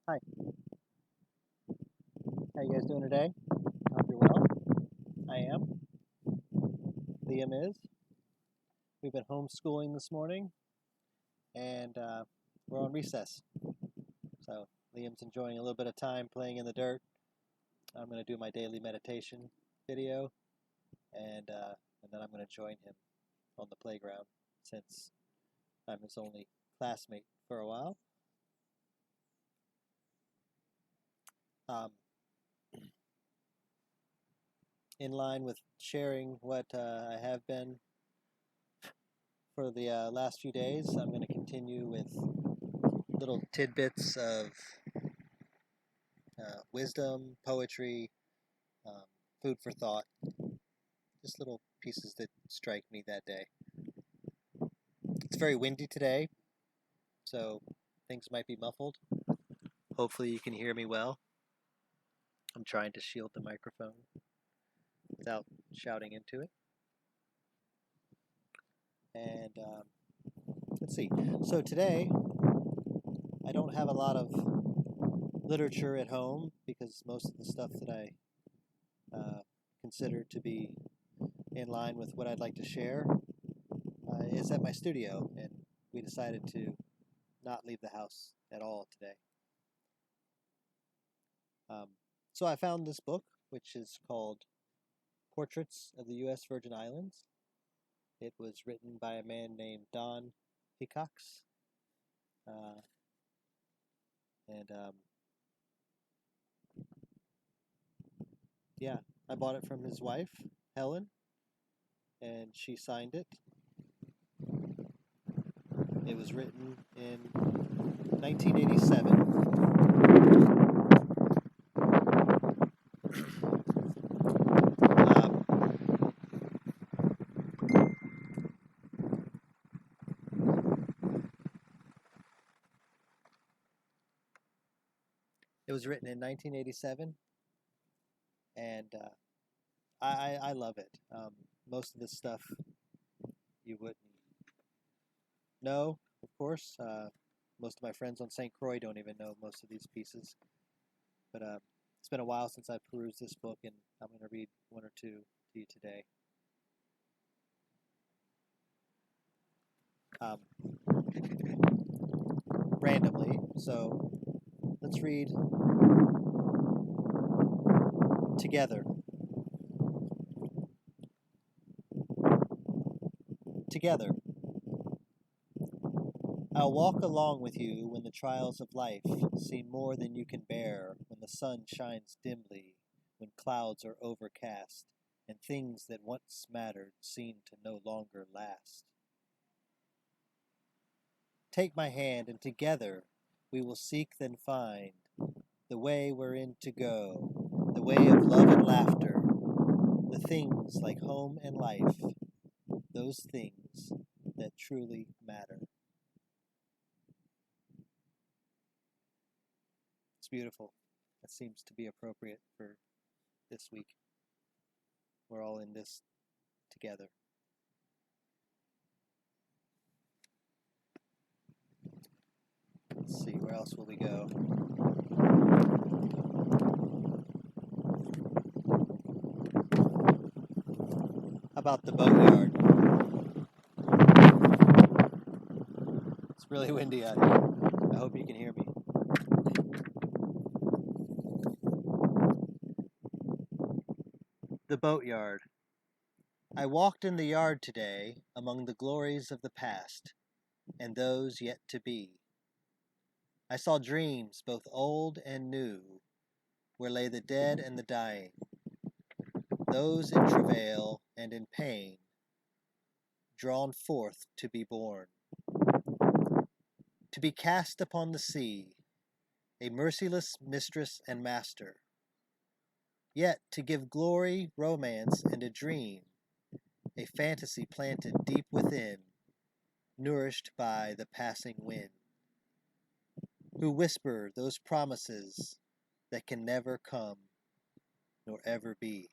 Hi, how you guys doing today? Hope you're well. I am. Liam is. We've been homeschooling this morning, and we're on recess. So Liam's enjoying a little bit of time playing in the dirt. I'm going to do my daily meditation video, and then I'm going to join him on the playground since I'm his only classmate for a while. Um, in line with sharing what I have been for the last few days, I'm going to continue with little tidbits of wisdom, poetry, um, food for thought, just little pieces that strike me that day. It's very windy today, so things might be muffled. Hopefully you can hear me well. I'm trying to shield the microphone without shouting into it. And let's see. So today, I don't have a lot of literature at home because most of the stuff that I consider to be in line with what I'd like to share is at my studio, and we decided to not leave the house at all today. So I found this book, which is called Portraits of the U.S. Virgin Islands. It was written by a man named Don Hickox. Yeah, I bought it from his wife, Helen, and she signed it. It was written in 1987. It was written in 1987, and I love it. Most of this stuff you wouldn't know, of course. Most of my friends on St. Croix don't even know most of these pieces. But it's been a while since I perused this book, and I'm going to read one or two to you today. Randomly, so let's read together. Together. I'll walk along with you when the trials of life seem more than you can bear, when the sun shines dimly, when clouds are overcast, and things that once mattered seem to no longer last. Take my hand, and together we will seek then find the way wherein to go, the way of love and laughter, the things like home and life, those things that truly matter. It's beautiful. That seems to be appropriate for this week. We're all in this together. Let's see, where else will we go? How about the boatyard? It's really windy out here. I hope you can hear me. The boatyard. I walked in the yard today among the glories of the past and those yet to be. I saw dreams both old and new, where lay the dead and the dying, those in travail and in pain, drawn forth to be born, to be cast upon the sea, a merciless mistress and master, yet to give glory, romance, and a dream, a fantasy planted deep within, nourished by the passing wind, who whisper those promises that can never come nor ever be.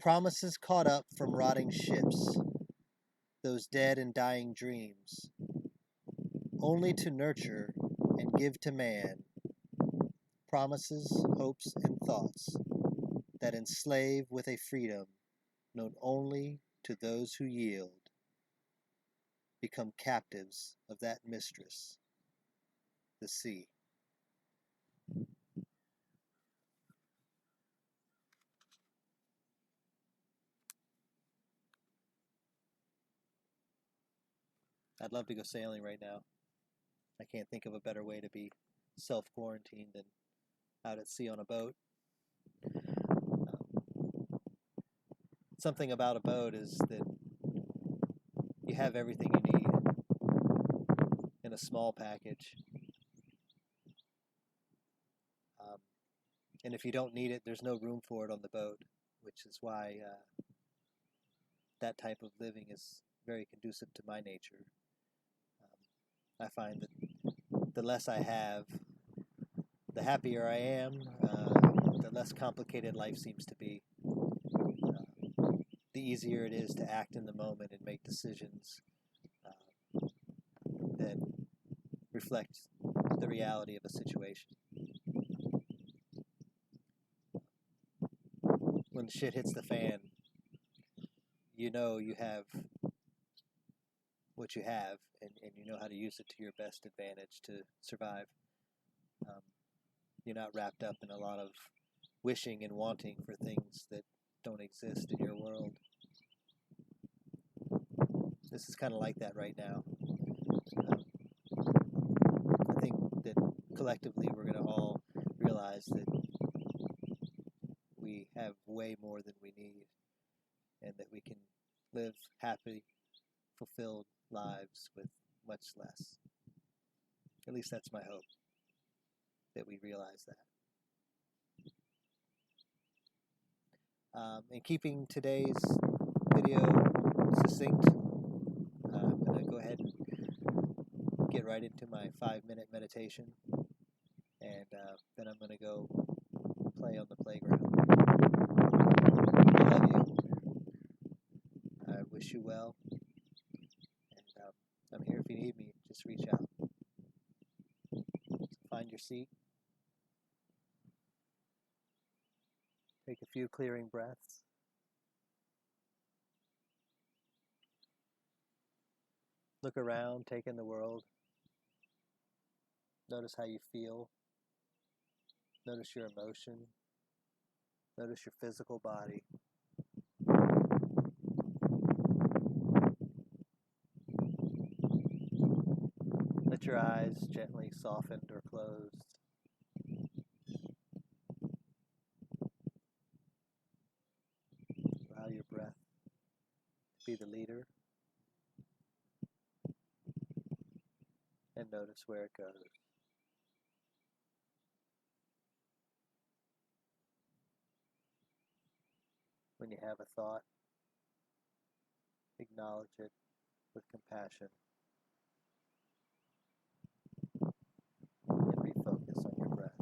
Promises caught up from rotting ships, those dead and dying dreams, only to nurture and give to man promises, hopes, and thoughts that enslave with a freedom known only to those who yield, become captives of that mistress, the sea. I'd love to go sailing right now. I can't think of a better way to be self-quarantined than out at sea on a boat. Something about a boat is that you have everything you need in a small package. And if you don't need it, there's no room for it on the boat, which is why that type of living is very conducive to my nature. I find that the less I have, the happier I am, the less complicated life seems to be. The easier it is to act in the moment and make decisions that reflect the reality of a situation. When the shit hits the fan, you know you have what you have, and you know how to use it to your best advantage to survive. You're not wrapped up in a lot of wishing and wanting for things that don't exist in your world. This is kind of like that right now. I think that collectively we're going to all realize that we have way more than we need, and that we can live happy, fulfilled lives with much less. At least that's my hope, that we realize that. In keeping today's video succinct, I'm going to go ahead and get right into my 5-minute meditation, and then I'm going to go play on the playground. I love you. I wish you well, and I'm here if you need me. Just reach out. So find your seat. Take a few clearing breaths. Look around, take in the world. Notice how you feel. Notice your emotion. Notice your physical body. Let your eyes gently softened or closed. Allow your breath to be the leader. And notice where it goes. When you have a thought, acknowledge it with compassion and refocus on your breath.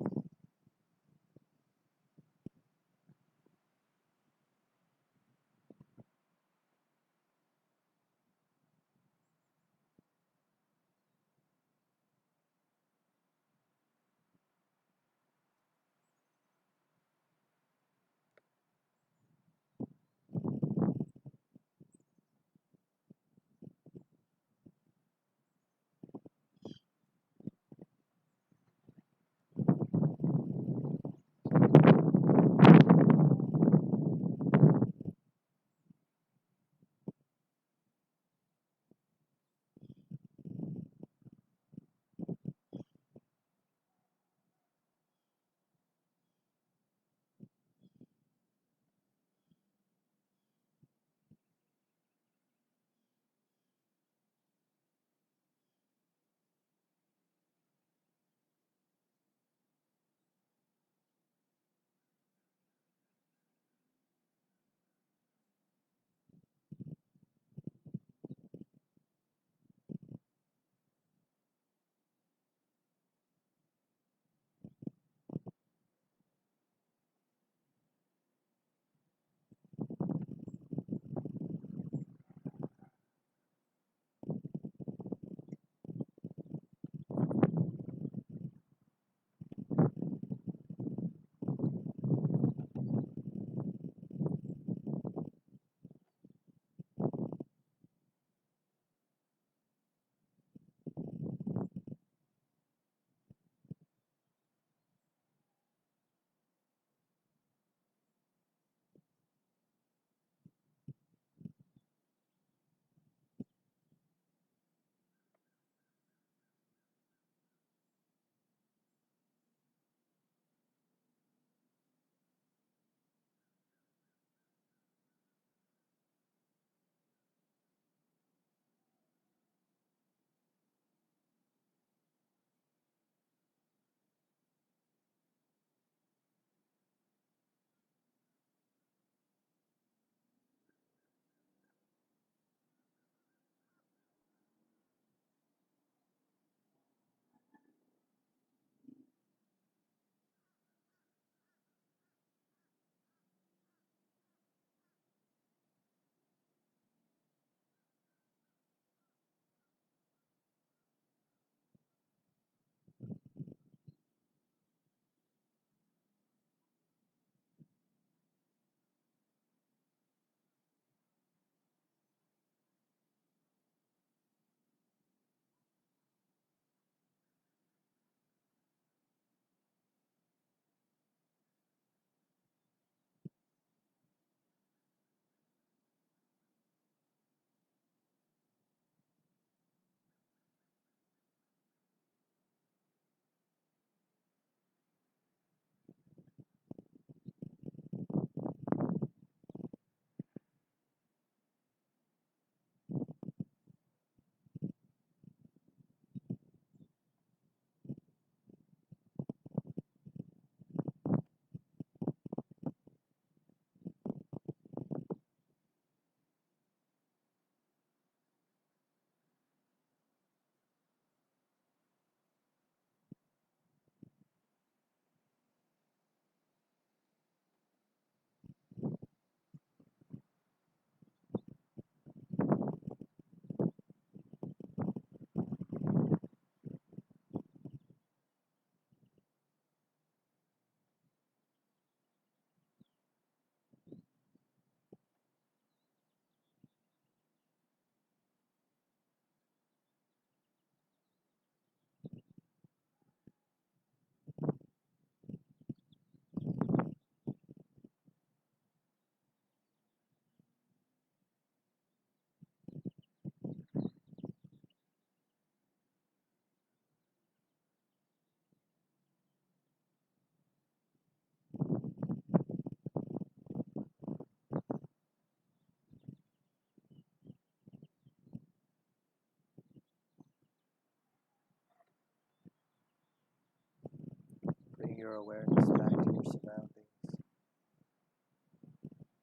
Bring your awareness back to your surroundings.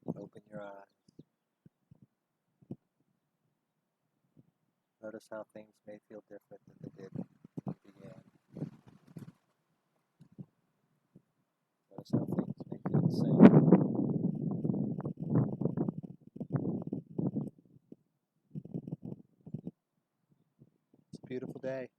Open your eyes. Notice how things may feel different than they did when you began. Notice how things may feel the same. It's a beautiful day.